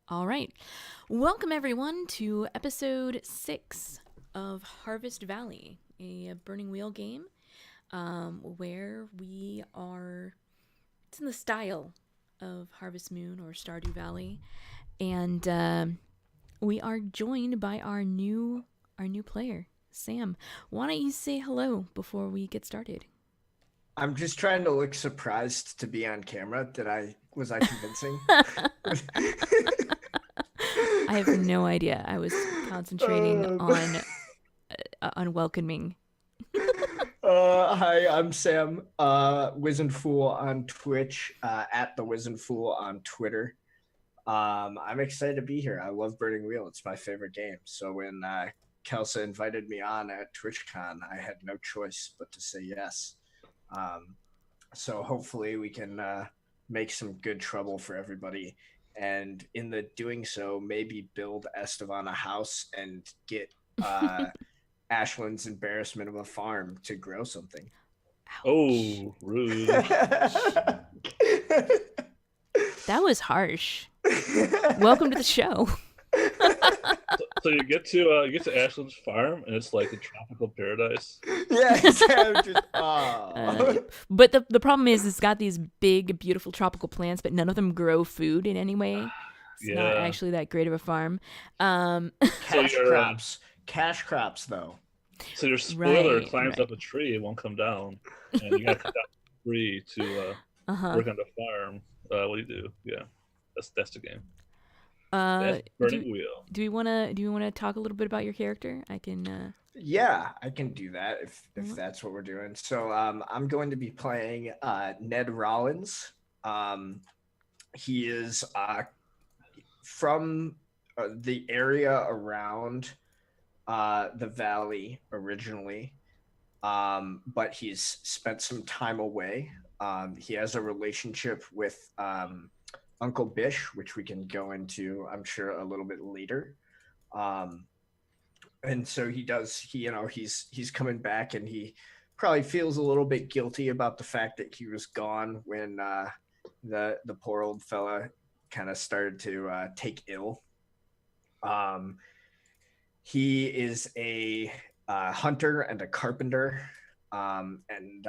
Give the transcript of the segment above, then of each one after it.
All right. Welcome, everyone, to episode 6 of Harvest Valley, a Burning Wheel game where we are. It's in the style of Harvest Moon or Stardew Valley. And we are joined by our new player, Sam. Why don't you say hello before we get started? I'm just trying to look surprised to be on camera. Was I convincing? I have no idea. I was concentrating Um, on welcoming. Hi, I'm Sam, Wizened Fool on Twitch, at the Wizened Fool on Twitter. I'm excited to be here. I love Burning Wheel. It's my favorite game. So when Kelsa invited me on at TwitchCon, I had no choice but to say yes. Um, so hopefully we can make some good trouble for everybody, and in the doing so, maybe build Estevan a house and get Ashland's embarrassment of a farm to grow something. Ouch. Oh, rude. Ouch. That was harsh. Welcome to the show. So you get to Ashland's farm, and it's like a tropical paradise. Yeah, exactly. Just, oh. But the problem is it's got these big, beautiful tropical plants, but none of them grow food in any way. It's not Yeah. actually that great of a farm. Um, So Cash your crops. Cash crops, though. so your spoiler right, climbs right. up a tree, it won't come down, and you got to cut down a tree to Uh huh. work on the farm. What do you do? Yeah, that's the game. Uh, That's do Burning Wheel. do we wanna talk a little bit about your character? I can. Yeah, I can do that if Uh, that's what we're doing. So I'm going to be playing Ned Rollins. Um, he is from the area around the valley originally, but he's spent some time away. He has a relationship with Uncle Bish, which we can go into, I'm sure, a little bit later. Um, and so he's coming back, and he probably feels a little bit guilty about the fact that he was gone when the poor old fella kind of started to take ill. um he is a hunter and a carpenter, and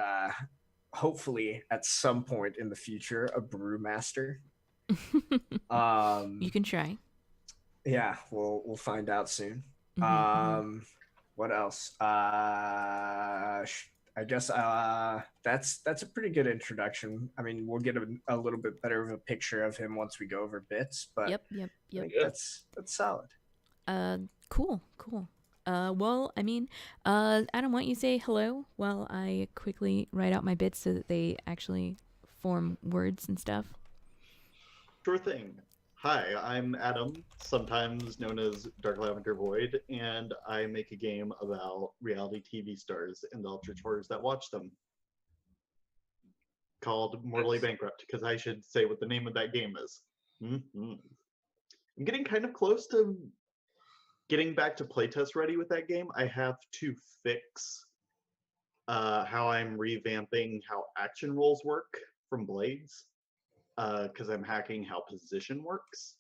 hopefully at some point in the future a brewmaster. you um can try. yeah, we'll find out soon. Mm-hmm, mm-hmm. What else? I guess that's a pretty good introduction. I mean, we'll get a little bit better of a picture of him once we go over bits, but Yep, yep, I yep. think Yeah. that's solid. Uh, cool, cool. Well, I mean, Adam, why don't you say hello while I quickly write out my bits so that they actually form words and stuff? Sure thing. Hi, I'm Adam, sometimes known as Dark Lavender Void, and I make a game about reality TV stars and the eldritch horrors that watch them, called Mortally Nice. Bankrupt, because I should say what the name of that game is. I'm getting kind of close to getting back to playtest ready with that game. I have to fix how I'm revamping how action rolls work from Blades, because I'm hacking how position works.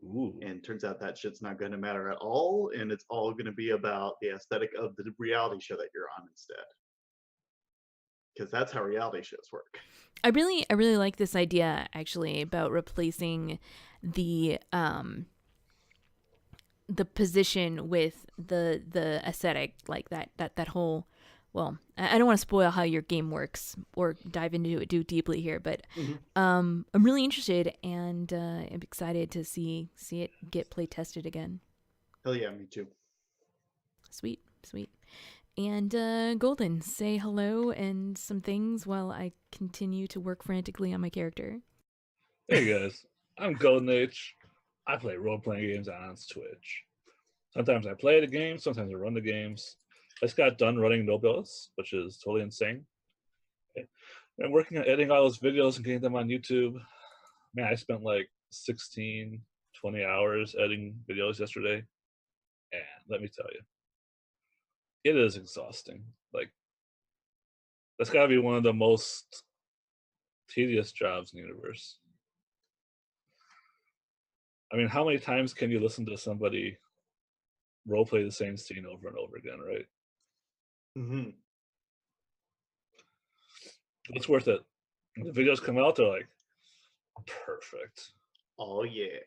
Ooh. And turns out that shit's not going to matter at all, and it's all going to be about the aesthetic of the reality show that you're on instead, because that's how reality shows work. I really like this idea actually about replacing the the position with the aesthetic, like that whole. Well, I don't want to spoil how your game works or dive into it too deeply here, but Mm-hmm. I'm really interested and I'm excited to see it get play tested again. Hell yeah, me too. Sweet, sweet. And Golden, say hello and some things while I continue to work frantically on my character. Hey guys, I'm Golden H. I play role-playing games on Twitch. Sometimes I play the games, sometimes I run the games. I just got done running Nobilis, which is totally insane. I'm working on editing all those videos and getting them on YouTube. Man, I spent like 16, 20 hours editing videos yesterday. And let me tell you, it is exhausting. Like, that's got to be one of the most tedious jobs in the universe. I mean, how many times can you listen to somebody roleplay the same scene over and over again, right? Hmm. It's worth it. When the videos come out, they're like, perfect. Oh yeah.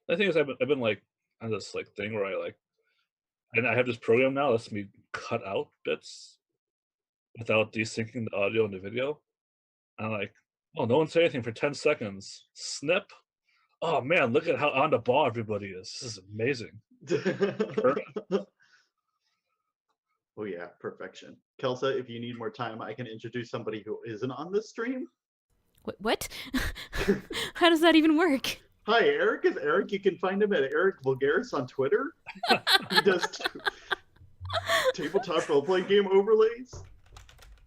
The thing is, I've been like on this like thing where and I have this program now that lets me cut out bits without desyncing the audio and the video. And I'm like, oh, no one say anything for 10 seconds. Snip. Oh man, look at how on the ball everybody is. This is amazing. Oh yeah, perfection. Kelsa, if you need more time, I can introduce somebody who isn't on this stream. What? How does that even work? Hi, Eric is Eric. You can find him at Eric Vulgaris on Twitter. He does tabletop role-playing game overlays.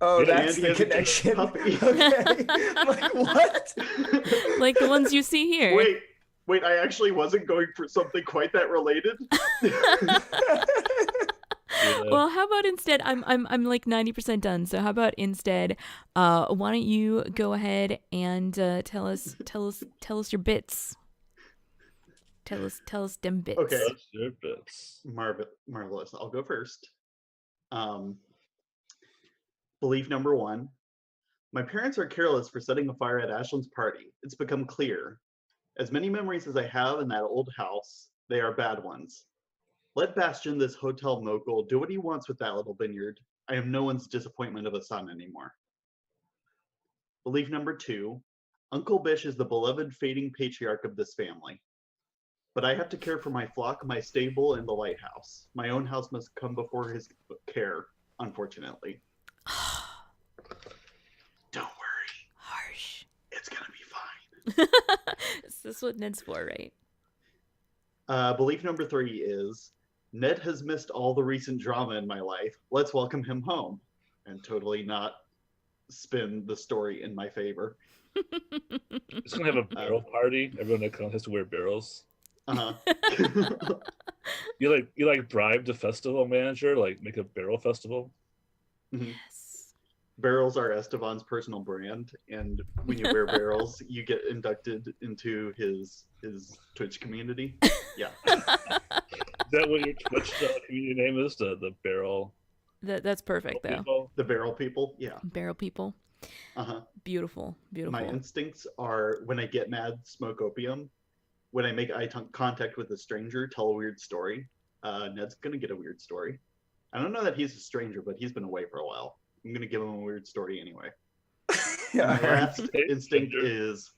Oh, Yeah, that's and he the has a connection. puppy. Okay. Like, what? Like the ones you see here. Wait, I actually wasn't going for something quite that related. Yeah. Well, how about instead? I'm like 90% done. So how about instead? Why don't you go ahead and tell us your bits. Tell us them bits. Okay. That's your bits. Marvelous. I'll go first. Belief number 1. My parents are careless for setting a fire at Ashland's party. It's become clear. As many memories as I have in that old house, they are bad ones. Let Bastion, this hotel mogul, do what he wants with that little vineyard. I am no one's disappointment of a son anymore. Belief number 2. Uncle Bish is the beloved fading patriarch of this family. But I have to care for my flock, my stable, and the lighthouse. My own house must come before his care, unfortunately. Don't worry. Harsh. It's gonna be fine. This is what Ned's for, right? Belief number 3 is, Ned has missed all the recent drama in my life. Let's welcome him home. And totally not spin the story in my favor. It's gonna have a barrel party. Everyone that comes has to wear barrels. Uh-huh. You like bribe the festival manager, like make a barrel festival. Yes. Barrels are Esteban's personal brand, and when you wear barrels, you get inducted into his Twitch community. Yeah. Is that what your Twitch community name is? The barrel. That's perfect though. People? The barrel people. Yeah. Barrel people. Uh-huh. Beautiful. My instincts are, when I get mad, smoke opium. When I make eye contact with a stranger, tell a weird story. Ned's gonna get a weird story. I don't know that he's a stranger, but he's been away for a while. I'm gonna give him a weird story anyway. Yeah, My last Hey, instinct stranger. is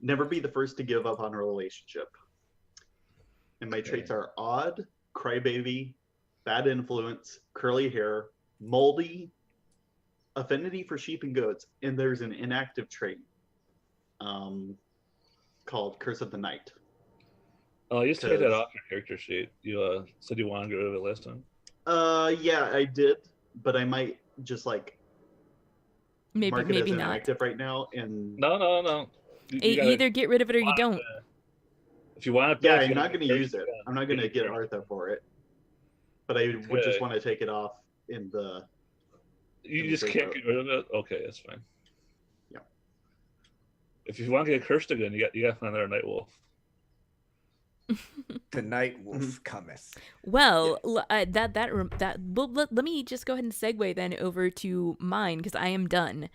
never be the first to give up on a relationship. And my traits are odd, crybaby, bad influence, curly hair, moldy, affinity for sheep and goats, and there's an inactive trait called Curse of the Night. Oh, you used to take that 'Cause- off your character sheet. You said you wanted to get rid of it last time. Yeah, I did, but I might just like mark it as maybe not. inactive right now. And No. You gotta- Either get rid of it or you don't. If you want it yeah, back, I'm you not gotta going to get use it. first. I'm not going to get Artha for it, but I would just Okay. want to take it off in the. You just can't get rid of it. Okay, that's fine. Yeah. If you want to get cursed again, you got to find another night wolf. The night wolf cometh. Well, let me just go ahead and segue then over to mine because I am done.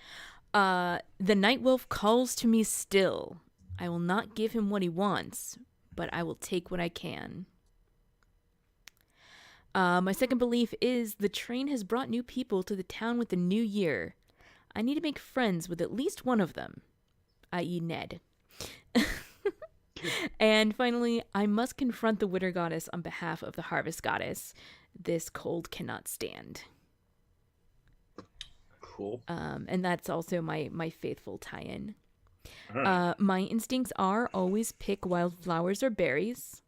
The night wolf calls to me still. I will not give him what he wants, but I will take what I can. My second belief is the train has brought new people to the town with the new year. I need to make friends with at least one of them, i.e. Ned. And finally, I must confront the winter goddess on behalf of the harvest goddess. This cold cannot stand. Cool. And that's also my faithful tie-in. All right. My instincts are always pick wildflowers or berries,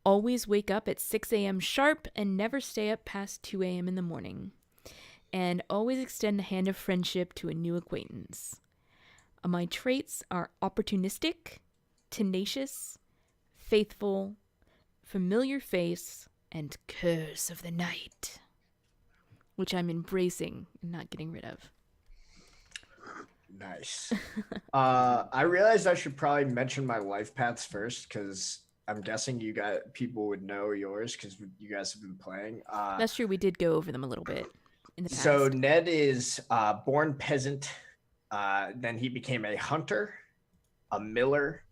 always wake up at 6 a.m. sharp and never stay up past 2 a.m. in the morning, and always extend the hand of friendship to a new acquaintance. My traits are opportunistic, tenacious, faithful, familiar face, and curse of the night, which I'm embracing and not getting rid of. Nice. I realized I should probably mention my life paths first because I'm guessing you guys people would know yours because you guys have been playing. That's true. We did go over them a little bit in the So past. Ned is born peasant. Then he became a hunter, a miller,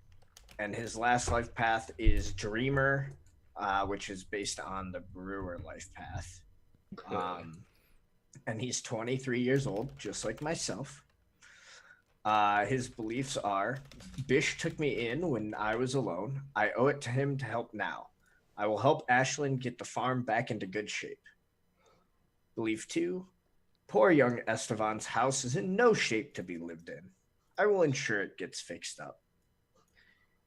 and his last life path is dreamer, which is based on the brewer life path. Okay. And he's 23 years old, just like myself. His beliefs are Bish took me in when I was alone. I owe it to him to help now. I will help Ashlyn get the farm back into good shape. Belief 2 Poor young Estevan's house is in no shape to be lived in. I will ensure it gets fixed up.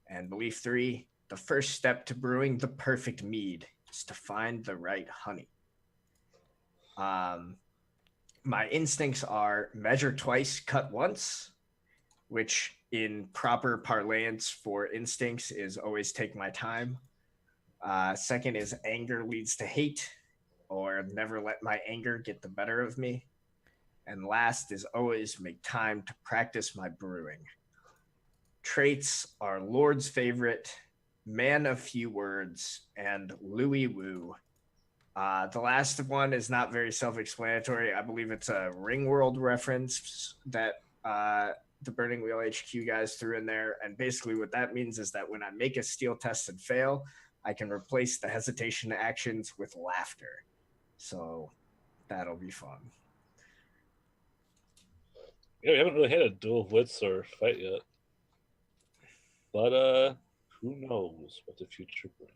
And belief 3 The first step to brewing the perfect mead is to find the right honey. My instincts are measure twice, cut once, which in proper parlance for instincts is always take my time. Second is anger leads to hate, or never let my anger get the better of me. And last is always make time to practice my brewing. Traits are Lord's favorite, man of few words, and Louis Woo. The last one is not very self-explanatory. I believe it's a Ringworld reference that the Burning Wheel HQ guys threw in there. And basically what that means is that when I make a steel test and fail, I can replace the hesitation actions with laughter. So that'll be fun. Yeah, we haven't really had a duel of wits or fight yet. But who knows what the future brings.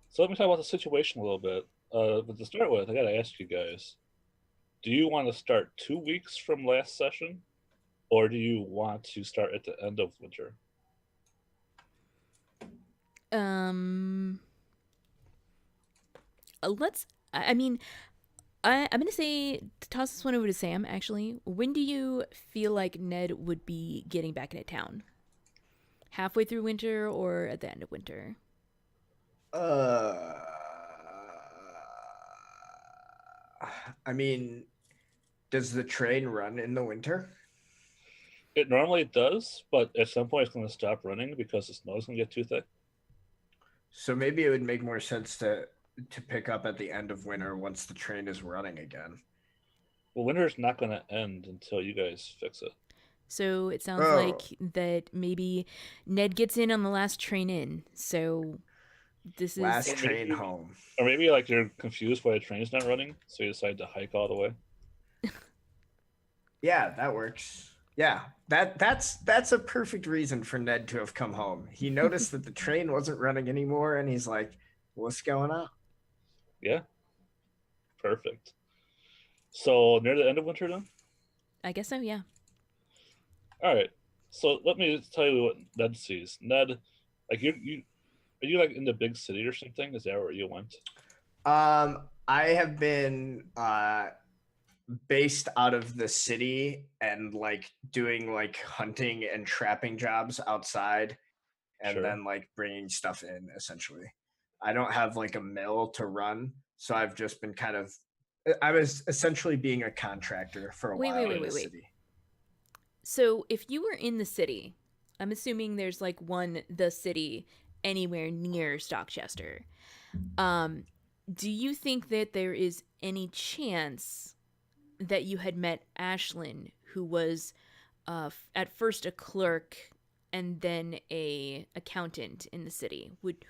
So let me talk about the situation a little bit. But to start with, I gotta ask you guys, do you want to start 2 weeks from last session? Or do you want to start at the end of winter? Let's. I mean, I'm gonna say to toss this one over to Sam. Actually, when do you feel like Ned would be getting back into town? Halfway through winter or at the end of winter? I mean, does the train run in the winter? It normally does, but at some point it's going to stop running because the snow's going to get too thick. So maybe it would make more sense to pick up at the end of winter once the train is running again. Well, winter's not going to end until you guys fix it. So it sounds like that maybe Ned gets in on the last train in. So this Last is train home. Or maybe like you're confused why the train's not running, so you decide to hike all the way. Yeah, that works. Yeah, that's a perfect reason for Ned to have come home. He noticed that the train wasn't running anymore, and he's like, "What's going on?" Yeah. Perfect. So near the end of winter then? I guess so. Yeah. All right. So let me tell you what Ned sees. Ned, like you are you like in the big city or something? Is that where you went? I have been based out of the city and like doing like hunting and trapping jobs outside, and Sure. then like bringing stuff in. Essentially, I don't have like a mill to run, so I've just been kind of. I was essentially being a contractor for a while in the city. So if you were in the city, I'm assuming there's like the city anywhere near Stockchester. Do you think that there is any chance that you had met Ashlyn, who was at first a clerk and then a accountant in the city? Would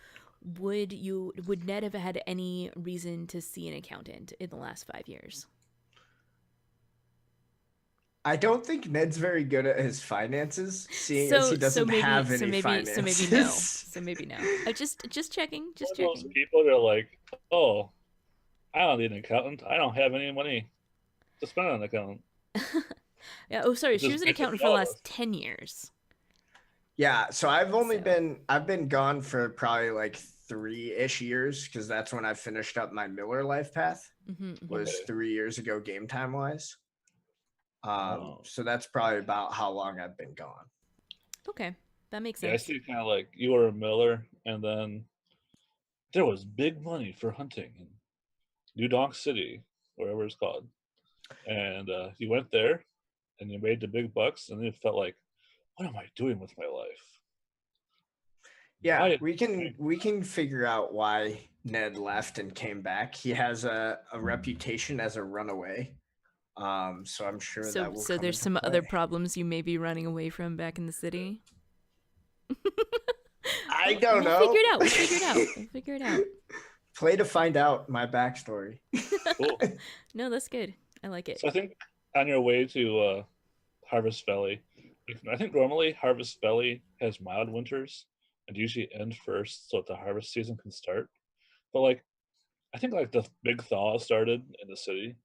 Ned have had any reason to see an accountant in the last 5 years? I don't think Ned's very good at his finances, seeing as he doesn't have any finances. So maybe no. Just checking. Just One of those checking. people that are like, oh, I don't need an accountant. I don't have any money to spend on an accountant. Yeah. Oh, sorry. She Just was an basically accountant for the all of last us. 10 years. Yeah, so I've only So- been gone for probably like 3-ish years because that's when I finished up my Miller life path. Was Okay. 3 years ago game time wise. Oh. So that's probably about how long I've been gone. Okay, that makes Yeah, I sense. see kind of like you were a miller, and then there was big money for hunting in New Donk City, wherever it's called. and you went there and you made the big bucks, and then it felt like, what am I doing with my life? Yeah, Why? we can figure out why Ned left and came back. He has a reputation as a runaway. So I'm sure So that will so come there's into some other play. problems you may be running away from back in the city. I We'll, don't we'll figure know. it out. We'll figure it out. We'll figure it out. Play to find out my backstory. Cool. No, that's good. I like it. So I think on your way to Harvest Valley, I think normally Harvest Valley has mild winters and usually end first so that the harvest season can start. But like I think like the big thaw started in the city,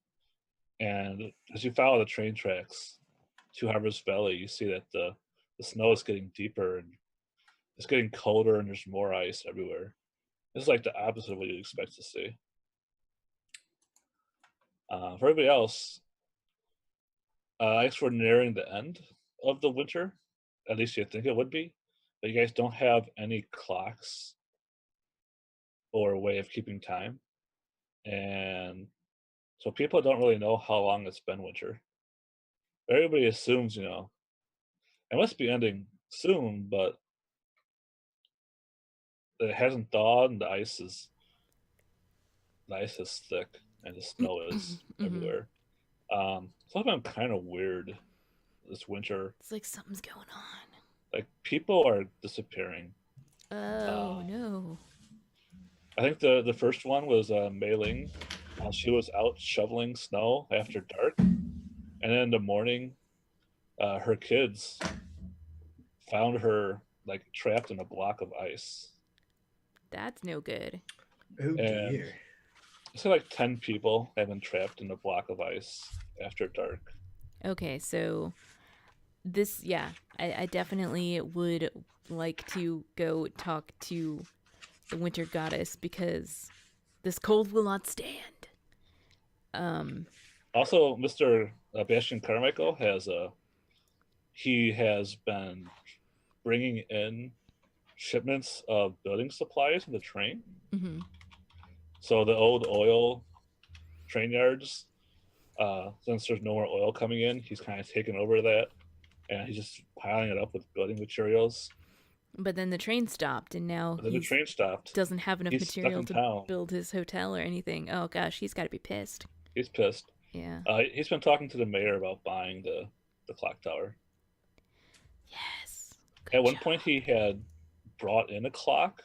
and as you follow the train tracks to Harvest Valley, you see that the snow is getting deeper and it's getting colder and there's more ice everywhere. This is like the opposite of what you'd expect to see. For everybody else, I guess we're nearing the end of the winter. At least you think it would be, but you guys don't have any clocks or a way of keeping time, and so people don't really know how long it's been winter. Everybody assumes, it must be ending soon, but it hasn't thawed, and the ice is thick, and the snow is Hmm. everywhere. Something kind of weird this winter. It's like something's going on. Like people are disappearing. Uh, Oh no. I think the first one was Mei Ling. She was out shoveling snow after dark, and then in the morning, her kids found her like trapped in a block of ice, That's no good. Oh and dear. so like 10 people have been trapped in a block of ice after dark. Okay, so this, yeah, I definitely would like to go talk to the winter goddess because this cold will not stand. Um, Also, Mr. Bastian Carmichael he has been bringing in shipments of building supplies in the train. mhm. So the old oil train yards, since there's no more oil coming in, he's kind of taken over that, and he's just piling it up with building materials. But then the train stopped, and now But then the he's train stopped. doesn't have enough He's stuck material in to town. build his hotel or anything. Oh gosh, he's got to be pissed. He's pissed. Yeah. He's been talking to the mayor about buying the clock tower. Yes. At Good one job. point, he had brought in a clock,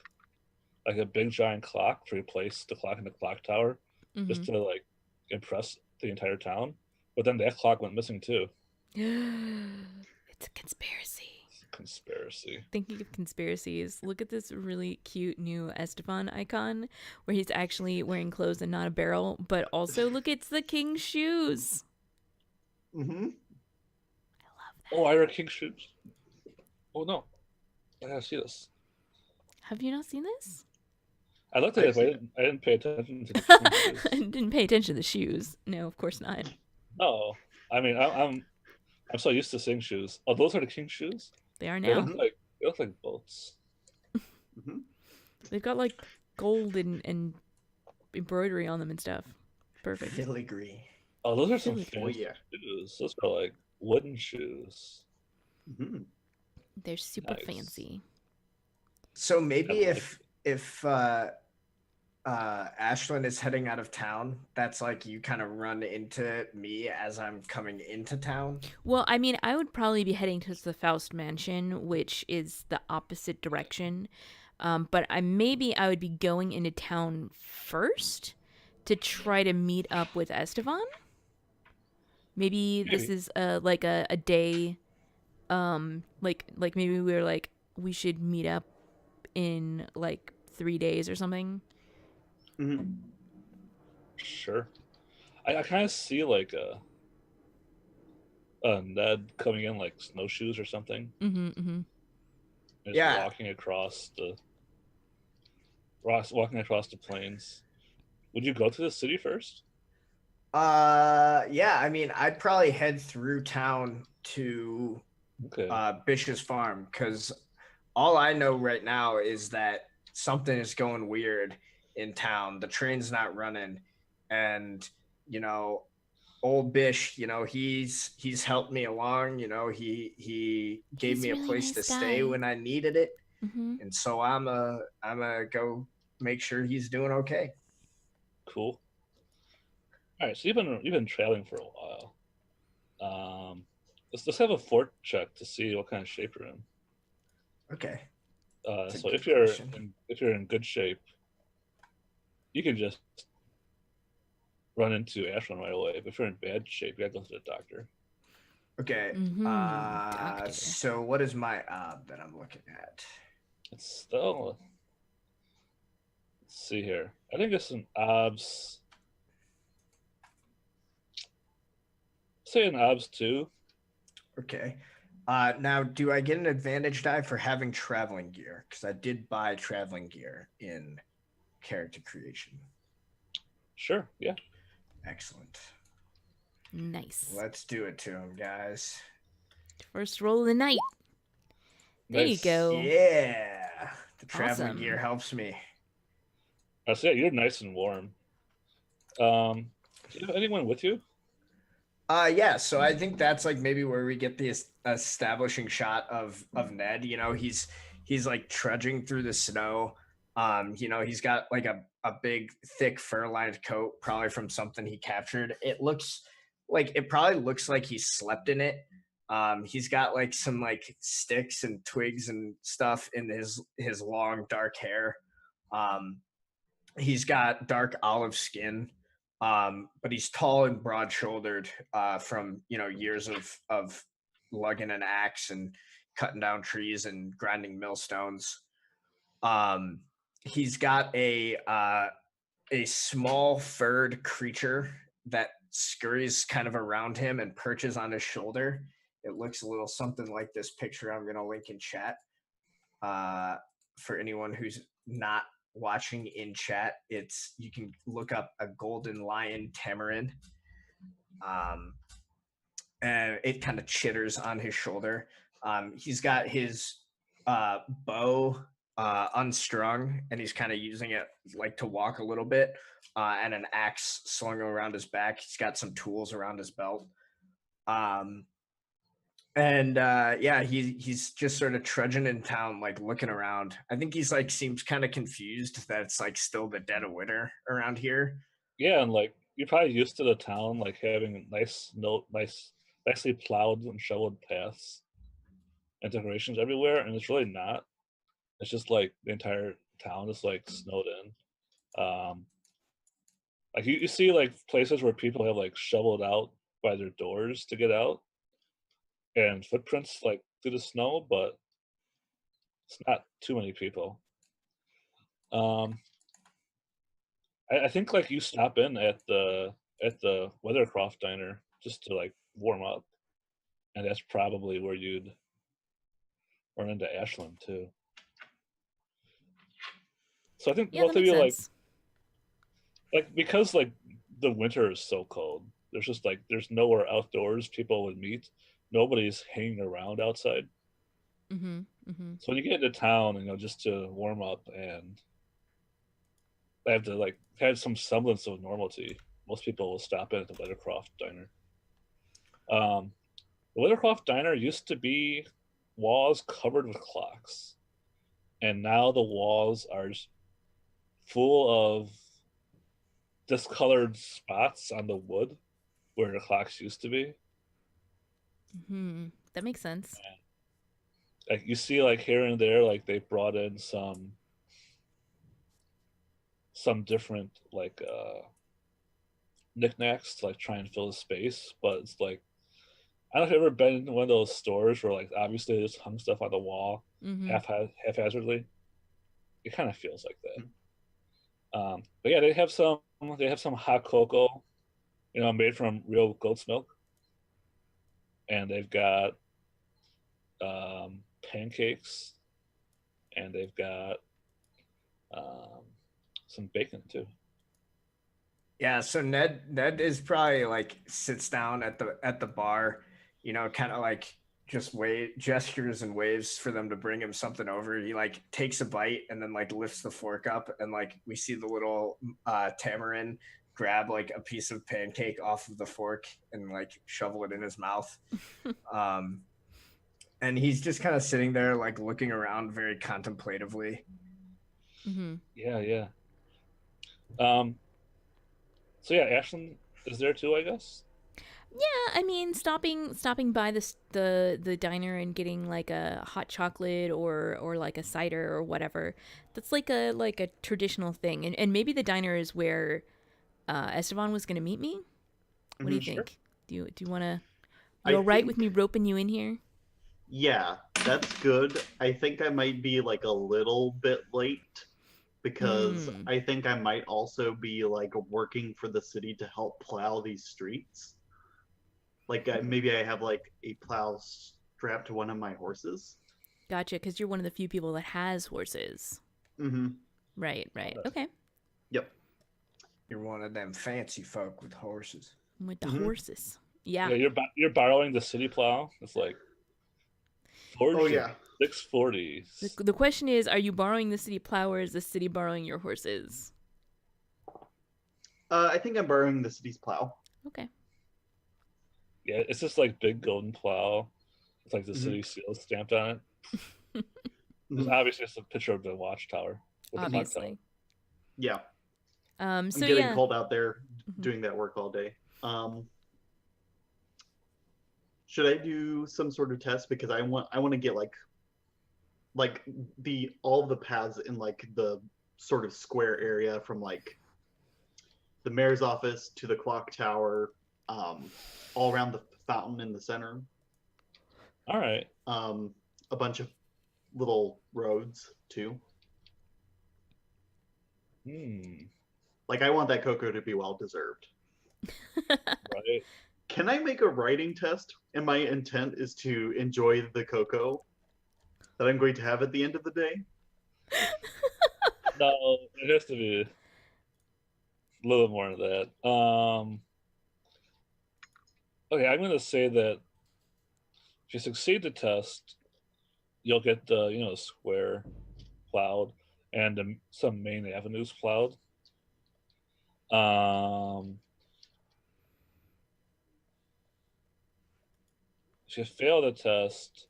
like a big giant clock, to replace the clock in the clock tower, just Mhm. to like impress the entire town. But then that clock went missing too. It's a conspiracy. It's a conspiracy. Thinking of conspiracies, look at this really cute new Esteban icon where he's actually wearing clothes and not a barrel, but also look, it's the king's shoes. Mm-hmm. I love that. Oh, Ira King shoes. Oh no, I gotta see this. Have you not seen this? I looked at I've it, but seen it. I didn't pay attention to the King shoes. I didn't pay attention to the shoes. No, of course not. Oh, I mean, I'm so used to seeing shoes. Oh, those are the King shoes. They are They now. look like they look like boats. Mm-hmm. They've got like gold and embroidery on them and stuff. Perfect. Filigree. Oh, those are some Filigree. Oh fancy yeah. shoes. Those are like wooden shoes. Mm-hmm. They're super Nice. fancy. So maybe I like if Ashlyn is heading out of town, that's like you kind of run into me as I'm coming into town. Well, I mean, I would probably be heading to the Faust Mansion, which is the opposite direction. But maybe I would be going into town first to try to meet up with Esteban. Maybe this Maybe. is like a day. Like maybe we're like we should meet up in like 3 days or something. Mm-hmm. Sure. I kind of see like a Ned coming in like snowshoes or something, Mm-hmm. Mm-hmm. and just Yeah. walking across the plains. Would you go to the city first? Yeah, I mean, I'd probably head through town to Okay. Bish's farm because all I know right now is that something is going weird in town. The train's not running, and you know, old Bish, you know, he's helped me along. You know, he gave He's me a a really place to nice stay guy. when I needed it, Mm-hmm. and so I'm a go make sure he's doing okay. Cool. All right, so you've been traveling for a while. Let's have a fort check to see what kind of shape you're in. Okay, it's a So good if question. you're in good shape, you can just run into Ashland right away. But if you're in bad shape, you gotta go to the doctor. Okay, Mm-hmm. Doctor. so what is my that I'm looking at? It's still, let's see here. I think it's an obs. Say an obs two. Okay. Now, do I get an advantage die for having traveling gear? Because I did buy traveling gear in character creation. Sure, yeah. Excellent. Nice. Let's do it to him, guys. First roll of the night. There you Nice. go. Yeah. The traveling Awesome. gear helps me. So yeah, you're nice and warm. Do you have anyone with you? Yeah, so I think that's like maybe where we get the establishing shot of Ned. You know, he's like trudging through the snow. You know, he's got like a big thick fur lined coat, probably from something he captured. It probably looks like he slept in it. He's got like some like sticks and twigs and stuff in his long dark hair. Um, he's got dark olive skin, but he's tall and broad shouldered, from years of lugging an axe and cutting down trees and grinding millstones. um he's got a small furred creature that scurries kind of around him and perches on his shoulder. It looks a little something like this picture I'm going to link in chat. uh, for anyone who's not watching in chat, it's you can look up a golden lion tamarin, um, and it kind of chitters on his shoulder. He's got his bow unstrung, and he's kind of using it like to walk a little bit, and an axe slung around his back. He's got some tools around his belt. Um, and yeah, he's just sort of trudging in town, like looking around. I think he's like seems kind of confused that it's like still the dead of winter around here. Yeah, and like you're probably used to the town like having nicely plowed and shoveled paths and decorations everywhere, and it's really not. It's just like the entire town is like snowed in. Like you see like places where people have like shoveled out by their doors to get out and footprints like through the snow, but it's not too many people. Um, I think like you stop in at the Weathercroft diner just to like warm up, and that's probably where you'd run into Ashland too. So I think Yeah, that both of makes you sense. like because like the winter is so cold. There's just like there's nowhere outdoors people would meet. Nobody's hanging around outside. Mm-hmm. Mm-hmm. So when you get into town, just to warm up and have to like have some semblance of normalcy, most people will stop in at the Weathercroft diner. Um, the Weathercroft diner used to be walls covered with clocks, and now the walls are full of discolored spots on the wood where the clocks used to be. Mm-hmm. That makes sense. Like you see, like here and there, like they brought in some different like knickknacks to like try and fill the space, but it's like I don't know if you've ever been in one of those stores where like obviously they just hung stuff on the wall Mm-hmm. haphazardly. It kind of feels like Hmm. that. But yeah, they have some hot cocoa, made from real goat's milk, and they've got pancakes, and they've got um, some bacon too. Yeah, so Ned is probably like sits down at the bar, kind of like just gestures and waves for them to bring him something over. He like takes a bite and then like lifts the fork up, and like we see the little tamarin grab like a piece of pancake off of the fork and like shovel it in his mouth. And he's just kind of sitting there like looking around very contemplatively. Yeah. So yeah, Ashlyn is there too, I guess. Yeah, I mean, stopping by the diner and getting like a hot chocolate or like a cider or whatever. That's like a traditional thing, and maybe the diner is where Esteban was going to meet me. What do you Mhm. Sure. think? Do you want to? I You all right with think- me roping you in here? Yeah, that's good. I think I might be like a little bit late because Mm. I think I might also be like working for the city to help plow these streets. Like maybe I have like a plow strapped to one of my horses. Gotcha, because you're one of the few people that has horses. Mm-hmm. Right. Okay. Yep. You're one of them fancy folk with horses. With the Mhm. horses. Yeah. Yeah, you're borrowing the city plow. It's like forged Oh in yeah. 640. The question is, are you borrowing the city plow or is the city borrowing your horses? I think I'm borrowing the city's plow. Okay. Yeah, it's just like big golden plow. It's like the Mhm. city seal stamped on it. There's Mhm. obviously just a picture of the watchtower. With the clock tower. Obviously. Yeah. I'm So getting yeah. called out there Mhm. doing that work all day. Should I do some sort of test because I want to get like the all the paths in like the sort of square area from like the mayor's office to the clock tower, all around the fountain in the center, All right. a bunch of little roads too. Like I want that cocoa to be well deserved. Right. Can I make a writing test? And my intent is to enjoy the cocoa that I'm going to have at the end of the day. No, it has to be a little more than that. Okay, I'm gonna say that if you succeed the test, you'll get the square plowed and some main avenues plowed. If you fail the test,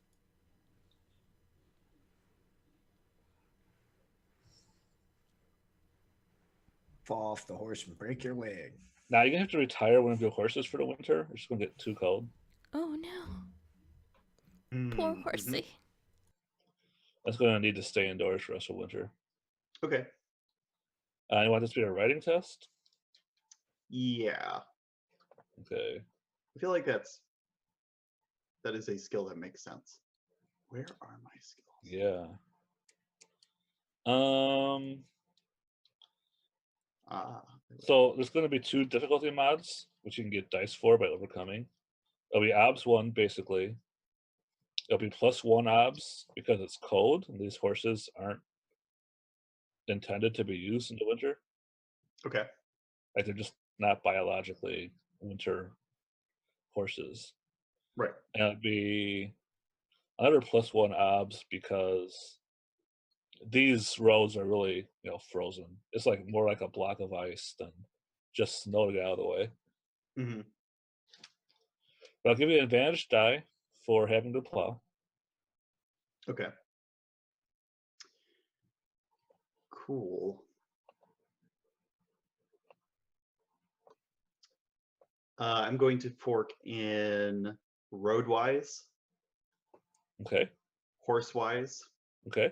Fall off the horse and break your leg. now you're gonna have to retire one of your horses for the winter. It's gonna get too cold. Oh no. Poor Mhm. horsey. That's gonna need to stay indoors for the rest of winter. Okay. You want this to be a writing test? Yeah. Okay. I feel like that is a skill that makes sense. Where are my skills? Yeah. So there's going to be 2 difficulty mods, which you can get dice for by overcoming. It'll be obs 1, basically. It'll be +1 obs because it's cold, and these horses aren't intended to be used in the winter. Okay. Like they're just not biologically winter horses. Right. And it'd be another +1 obs because these roads are really, frozen. It's like more like a block of ice than just snow to get out of the way. Hmm. But I'll give you an advantage die for having to plow. Okay. Cool. I'm going to fork in roadwise, Okay. horsewise, Okay.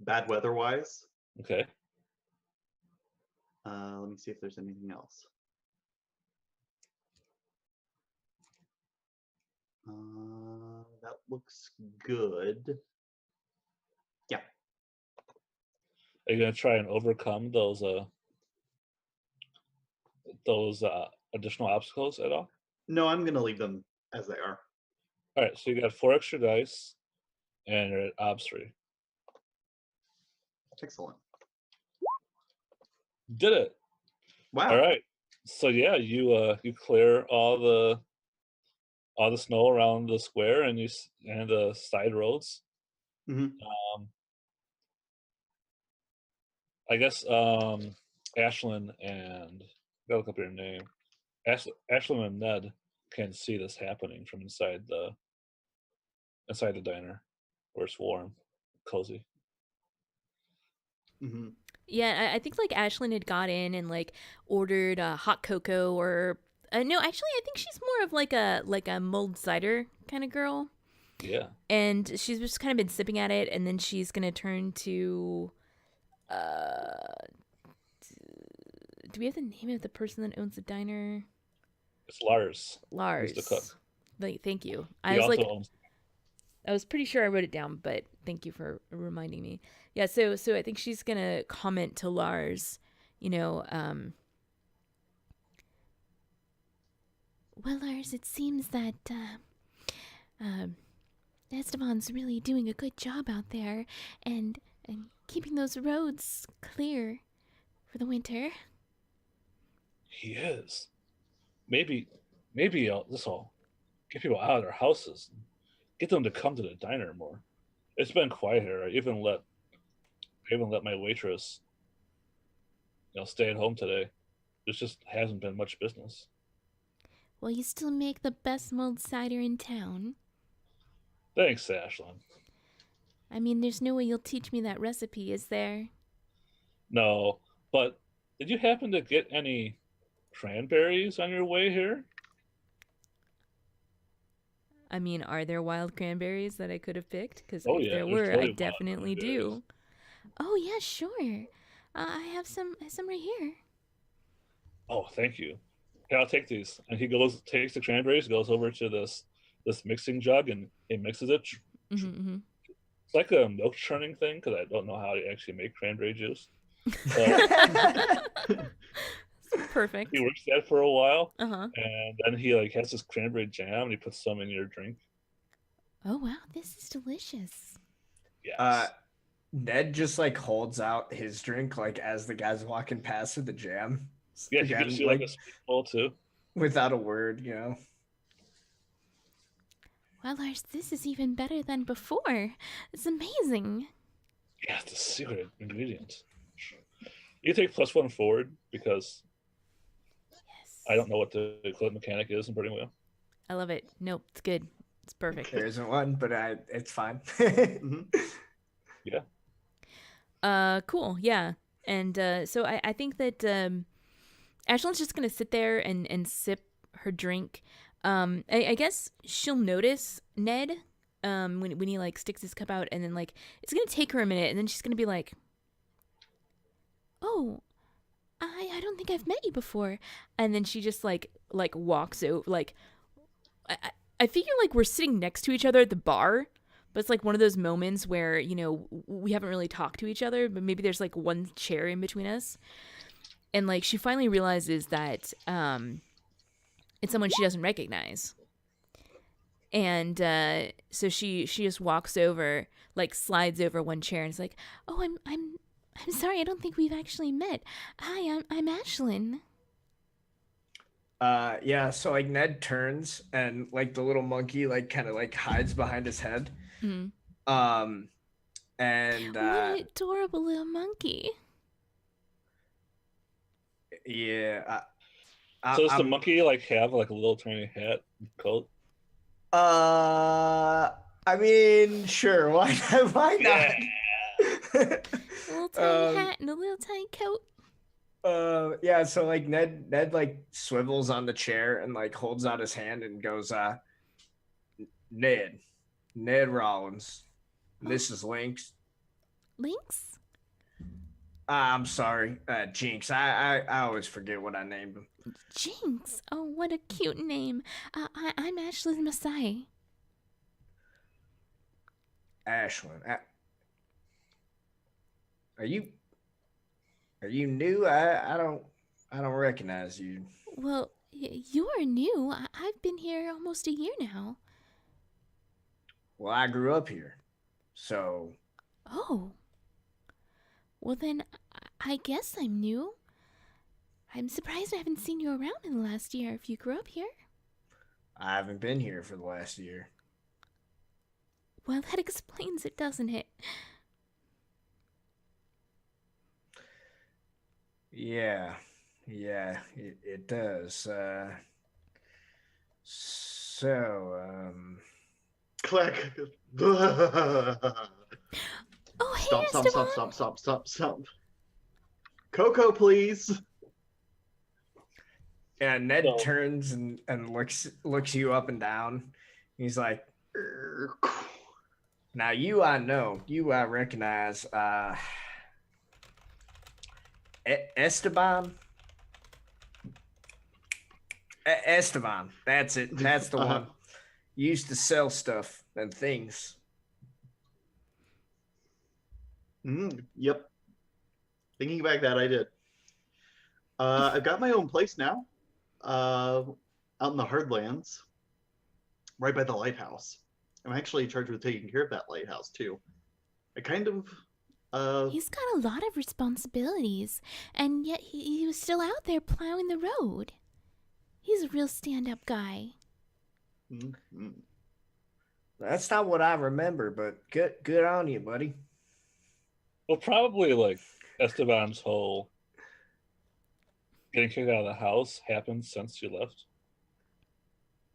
bad weatherwise. Okay. Let me see if there's anything else. That looks good. Yeah. Are you gonna try and overcome those additional obstacles at all? No, I'm gonna leave them as they are. All right. So you got 4 extra dice, and you're at obs 3. Excellent. Did it. Wow. All right. So yeah, you clear all the snow around the square and the side roads. Hmm. I guess Ashlyn and gotta look up your name. Ashlyn and Ned can see this happening from inside the diner, where it's warm, cozy. Hmm. Yeah, I think like Ashlyn had got in and like ordered hot cocoa or no, actually I think she's more of like a mulled cider kind of girl. Yeah. And she's just kind of been sipping at it, and then she's gonna turn to uh do we have the name of the person that owns the diner? It's Lars. He's the cook. Lars. Like, thank you. He also owns. I was pretty sure I wrote it down, but thank you for reminding me. Yeah, so I think she's gonna comment to Lars, you know, well, Lars, it seems that Esteban's really doing a good job out there, and keeping those roads clear for the winter. He is. Maybe this will get people out of their houses, and get them to come to the diner more. It's been quiet here. I even let my waitress, stay at home today. There just hasn't been much business. Well, you still make the best mulled cider in town. Thanks, Ashlyn. I mean, there's no way you'll teach me that recipe, is there? No, but did you happen to get any cranberries on your way here? I mean, are there wild cranberries that I could have picked? Because Oh if yeah, there there's were, I totally wild definitely cranberries. do. Oh yeah, sure. I have some right here. Oh, thank you. Here, I'll take these. And he takes the cranberries, goes over to this mixing jug, and he mixes it. Mm-hmm. It's like a milk churning thing because I don't know how to actually make cranberry juice. But Perfect. he works that for a while, Uh-huh. and then he like has this cranberry jam, and he puts some in your drink. Oh wow, this is delicious. Yes. Ned just like holds out his drink like as the guy's walking past with the jam. Yeah, he Again, gives you like a spoonful too. without a word. Well, Lars, this is even better than before. It's amazing. Yeah, it's the secret ingredient. You take +1 forward because Yes. I don't know what the equivalent mechanic is in Burning Wheel. I love it. Nope, it's good. It's perfect. There isn't one, but it's fine. Hmm. Yeah. Cool. Yeah. And so I think that Ashlyn's just gonna sit there and sip her drink. I guess she'll notice Ned when he like sticks his cup out, and then like it's gonna take her a minute, and then she's gonna be like, "Oh, I don't think I've met you before," and then she just like walks over. Like I figure like we're sitting next to each other at the bar. But it's like one of those moments where, we haven't really talked to each other, but maybe there's like one chair in between us. And like she finally realizes that it's someone she doesn't recognize. And so she just walks over, like slides over one chair and is like, "Oh, I'm sorry, I don't think we've actually met. Hi, I'm Ashlyn." Yeah, so like Ned turns and like the little monkey like kind of like hides behind his head. Mm. And What an adorable little monkey. yeah, So does the I'm- monkey like have like a little tiny hat and coat? I mean, sure, why why not? A little tiny Um, hat and a little tiny coat. Yeah, so like Ned like swivels on the chair and like holds out his hand and goes, Ned Rollins, this is Lynx. Lynx? I'm sorry, Jinx. I always forget what I named him. Jinx. Oh, what a cute name. I'm Ashlyn Masai. Ashlyn. Are you new? I don't recognize you. Well, you're new. I've been here almost a year now. Well, I grew up here, so Oh. Well, then, I guess I'm new. I'm surprised I haven't seen you around in the last year if you grew up here. I haven't been here for the last year. Well, that explains it, doesn't it? Yeah. Yeah, it does. So, Clack. Oh, hey, Stomp, stomp, stomp, Esteban. stomp, stomp, stomp, stomp. Coco, please. yeah, Ned So turns and looks you up and down. He's like, "Now you I know, you I recognize. Esteban, Esteban. That's it. That's the Uh-huh. one. Used to sell stuff and things. Yep. Thinking back that I did. I've got my own place now. Out in the Hardlands, right by the lighthouse. I'm actually charged with taking care of that lighthouse too. I kind of He's got a lot of responsibilities, and yet he was still out there plowing the road. He's a real stand-up guy. mm, That's not what I remember, but good on you, buddy. well, probably like Esteban's whole getting kicked out of the house happened since you left,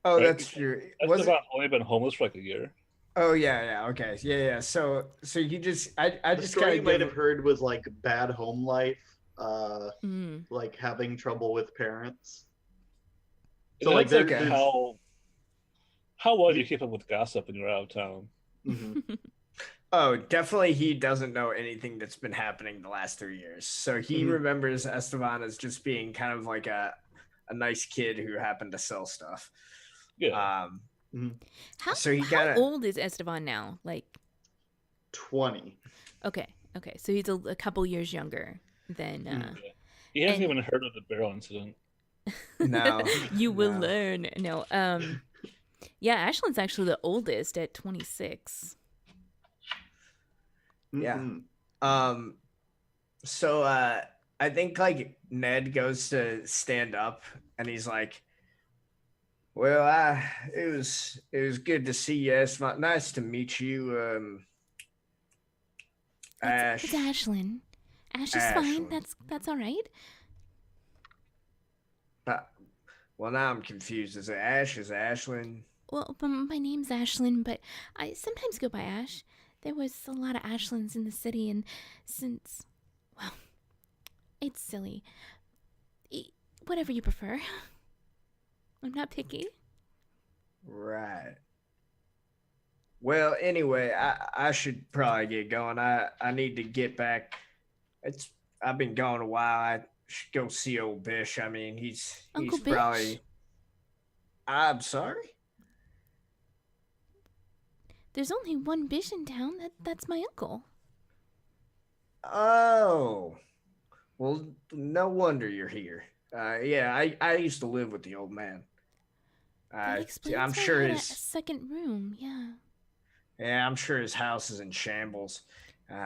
Oh, right? that's Because true. Was it? Esteban only been homeless for like a year. Oh yeah. Okay, yeah. So you just I the just story kind you of might give have him. heard was like bad home life, Mm. like having trouble with parents. And So like that's like Okay. how well do you you, keep up with gossip when you're out of town? mhm, Oh, definitely he doesn't know anything that's been happening the last 3 years. So he mhm. remembers Esteban as just being kind of like a nice kid who happened to sell stuff. Yeah. Um, Mhm. How so he how kind of old is Esteban now? Like, 20. okay, so he's a couple years younger than Mhm. Yeah. He hasn't and even heard of the barrel incident. no, you will no. learn. No, yeah, Ashland's actually the oldest at 26. Yeah. Mhm. Um, so I think like Ned goes to stand up and he's like, "Well, I it was good to see you. It's nice to meet you, It's Ash Ashlyn. Ash is fine. Ashland." That's all right. Uh, well, now I'm confused. Is it Ash? Is it Ashland? Well, my name's Ashlyn, but I sometimes go by Ash. There was a lot of Ashlands in the city, and since, well, it's silly. E- Whatever you prefer. I'm not picky. Right. Well, anyway, I should probably get going. I need to get back. It's I've been gone a while. I should go see old Bish. I mean, Uncle he's Bish? probably. I'm sorry. There's only one Bish in town. That's my uncle. Oh, well, no wonder you're here. Yeah, I used to live with the old man. That I'm explains why I sure had a his second room. Yeah. yeah, I'm sure his house is in shambles.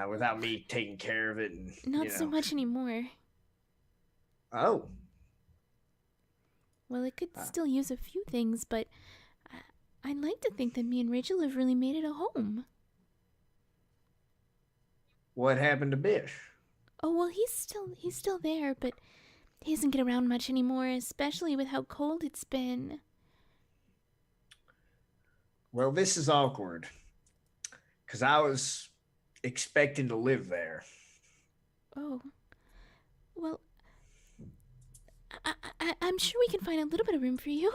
Without me taking care of it, and Not so much anymore. oh, Well, it could uh, still use a few things, but I'd like to think that me and Rachel have really made it a home. what happened to Bish? Oh well, he's still there, but he doesn't get around much anymore, especially with how cold it's been. Well, this is awkward because I was expecting to live there. Oh, well, I'm sure we can find a little bit of room for you.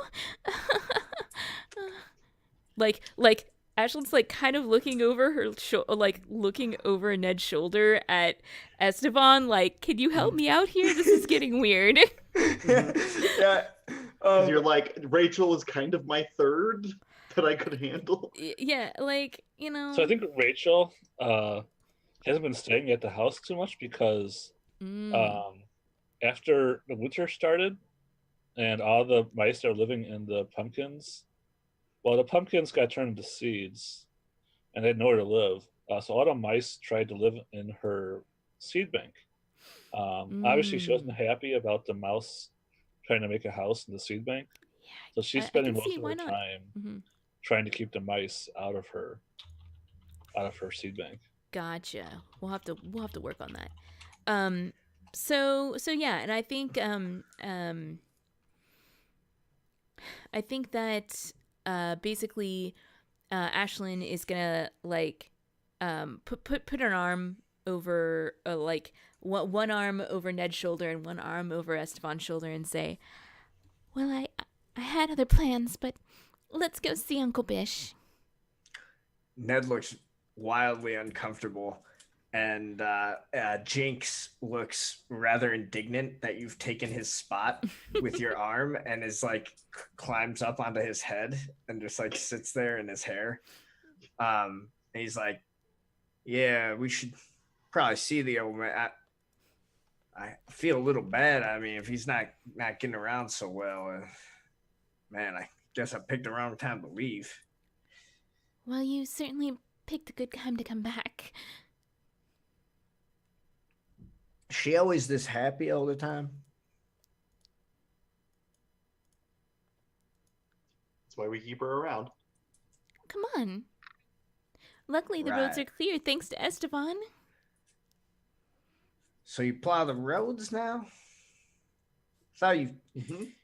like Ashlyn's like kind of looking over her looking over Ned's shoulder at Esteban, like, can you help me out here? This is getting weird. Mhm. Yeah. Because you're like, Rachel is kind of my third that I could handle. Yeah, like, So I think Rachel hasn't been staying at the house too much because mm, um, after the winter started and all the mice are living in the pumpkins, well, the pumpkins got turned into seeds and they had nowhere to live. So all the mice tried to live in her seed bank. Obviously, she wasn't mm. happy about the mouse trying to make a house in the seed bank, so she's Yeah, I spending can see most of why her not. time Hmm. trying to keep the mice out of her seed bank. Gotcha. We'll have to work on that. Um, So yeah, and I think that basically Ashlyn is gonna like put an arm over like one arm over Ned's shoulder and one arm over Esteban's shoulder and say, "Well, I had other plans, but let's go see Uncle Bish." Ned looks wildly uncomfortable, and Jinx looks rather indignant that you've taken his spot with your arm, and is like climbs up onto his head and just like sits there in his hair. And he's like, "Yeah, we should probably see the old man. I feel a little bad. I mean, if he's not getting around so well, man, I guess I picked the wrong time to leave." Well, you certainly picked a good time to come back. Is she always this happy all the time? That's why we keep her around. Come on. Luckily, the roads are Right. clear thanks to Esteban. So you plow the roads now? So you, Mhm.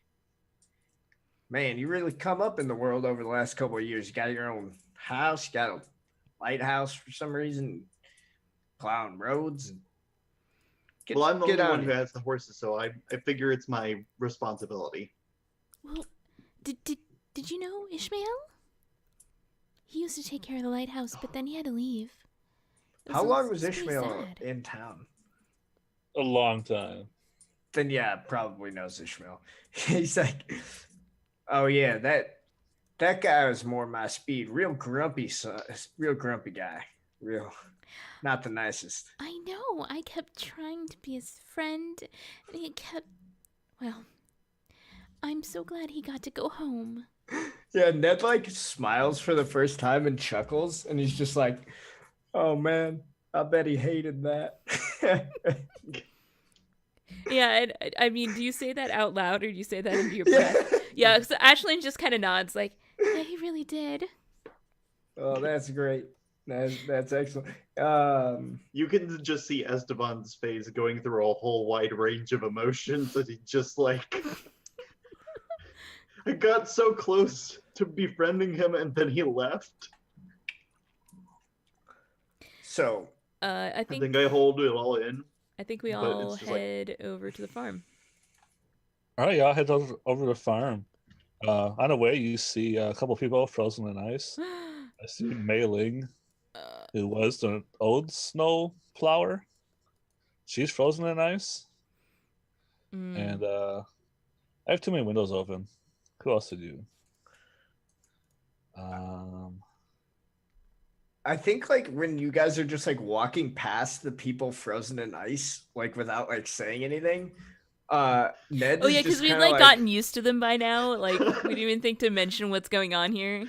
man, you really come up in the world over the last couple of years. You got your own house, you got a lighthouse for some reason, plowing roads. Well, I'm the only one on who it. has the horses, so I figure it's my responsibility. Well, did you know Ishmael? He used to take care of the lighthouse, but then he had to leave. How long was pretty Ishmael sad. in town? A long time. Then yeah, probably knows Ishmael. He's like, oh yeah, that guy was more my speed. Real grumpy guy. Real, not the nicest. I know. I kept trying to be his friend, and he kept. Well, I'm so glad he got to go home. Yeah, Ned like smiles for the first time and chuckles, and he's just like, "Oh man, I bet he hated that." Yeah, and I mean, do you say that out loud or do you say that under your breath? Yeah, so Ashlyn just kind of nods, like, yeah, he really did. Oh, that's great. That's excellent. You can just see Esteban's face going through a whole wide range of emotions that he just like. I got so close to befriending him and then he left. So I I think think I hold it all in. I think we but all it's just like- head over to the farm. All right, y'all head over to the farm. On the way, you see a couple people frozen in ice. I see Mei Ling, who was the old snow flower. She's frozen in ice. And I have too many windows open. Who else did you? I think like when you guys are just like walking past the people frozen in ice, like without like saying anything, Ned. Oh is yeah, just because we'd kinda like gotten used to them by now. Like we didn't even think to mention what's going on here.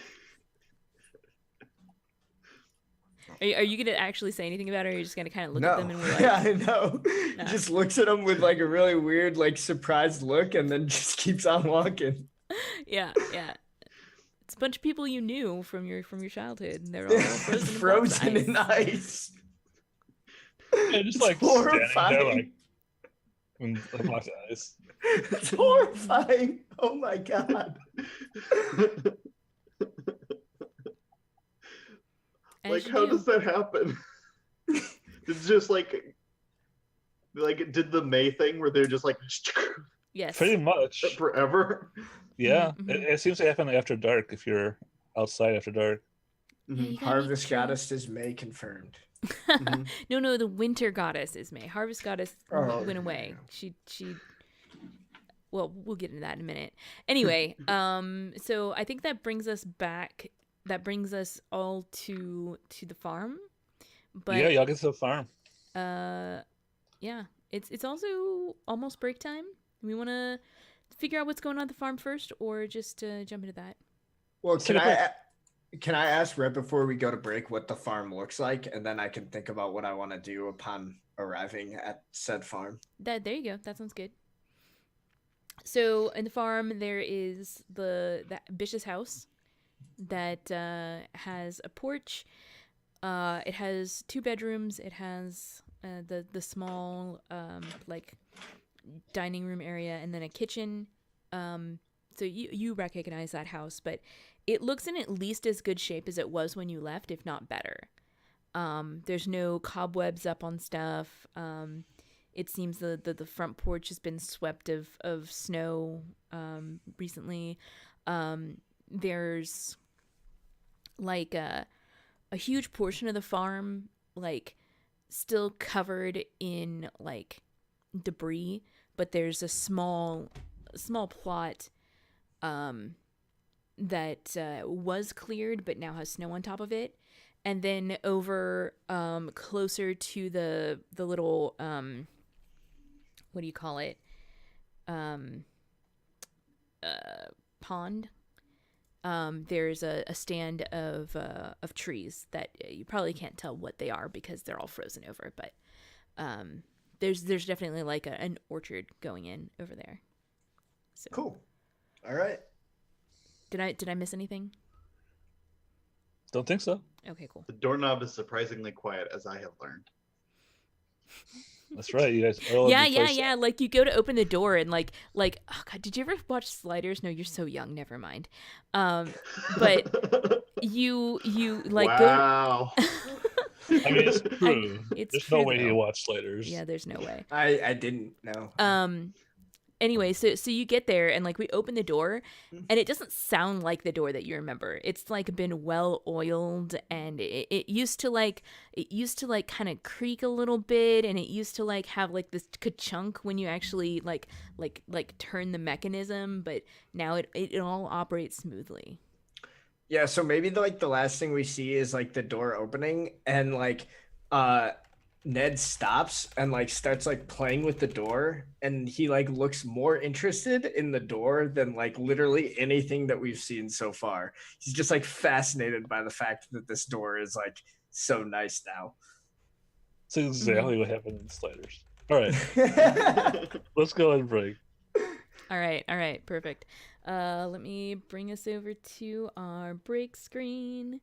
Are you gonna actually say anything about it, or are you just gonna kind of look no. at them and we're like, Yeah, I know. No. He just looks at them with like a really weird, like surprised look, and then just keeps on walking. yeah. It's a bunch of people you knew from your childhood, and they're all frozen, Frozen in in ice. Yeah, just It's like horrifying. standing there, like in a box of ice. It's horrifying. Oh my god. Like, how does that happen? It's just like did the May thing where they're just like Yes. Pretty much. forever. Yeah, Mhm. it seems to happen after dark if you're outside after dark. Yeah, you gotta make Harvest sure- goddess is May confirmed. No, the winter goddess is May. Harvest goddess Oh, went away. yeah. She. Well, we'll get into that in a minute. Anyway, so I think that brings us back. That brings us all to the farm. But Yeah, y'all get to the farm. yeah, it's also almost break time. We want to figure out what's going on at the farm first, or just jump into that. Well, Let's take a break. can I ask right before we go to break what the farm looks like, and then I can think about what I want to do upon arriving at said farm. There you go. That sounds good. So in the farm there is the Bish's house that has a porch. It has 2 bedrooms. It has the small like dining room area, and then a kitchen. So you recognize that house, but it looks in at least as good shape as it was when you left, if not better. There's no cobwebs up on stuff. It seems the front porch has been swept of snow recently. There's like a huge portion of the farm like still covered in like debris, but there's a small plot that was cleared but now has snow on top of it. And then over closer to the little what do you call it, pond, there's a stand of trees that you probably can't tell what they are because they're all frozen over, but there's definitely like an orchard going in over there. So, Cool. All right. did I miss anything? Don't think so. Okay, cool. The doorknob is surprisingly quiet, as I have learned. That's right. You guys are all over the place. Yeah. Like you go to open the door and like oh god, did you ever watch Sliders? No, you're so young. Never mind. But you like wow. go. I mean, it's true. It's There's true, no way though. you watch Sliders. Yeah, there's no way. I didn't know. Anyway, so you get there and like we open the door and it doesn't sound like the door that you remember. It's like been well oiled, and it used to like kind of creak a little bit, and it used to like have like this ka-chunk when you actually like turn the mechanism, but now it all operates smoothly. Yeah, so maybe the last thing we see is like the door opening, and like Ned stops and like starts like playing with the door, and he like looks more interested in the door than like literally anything that we've seen so far. He's just like fascinated by the fact that this door is like so nice now. That's exactly what happened in Sliders. All right, let's go and break. All right, perfect. Let me bring us over to our break screen.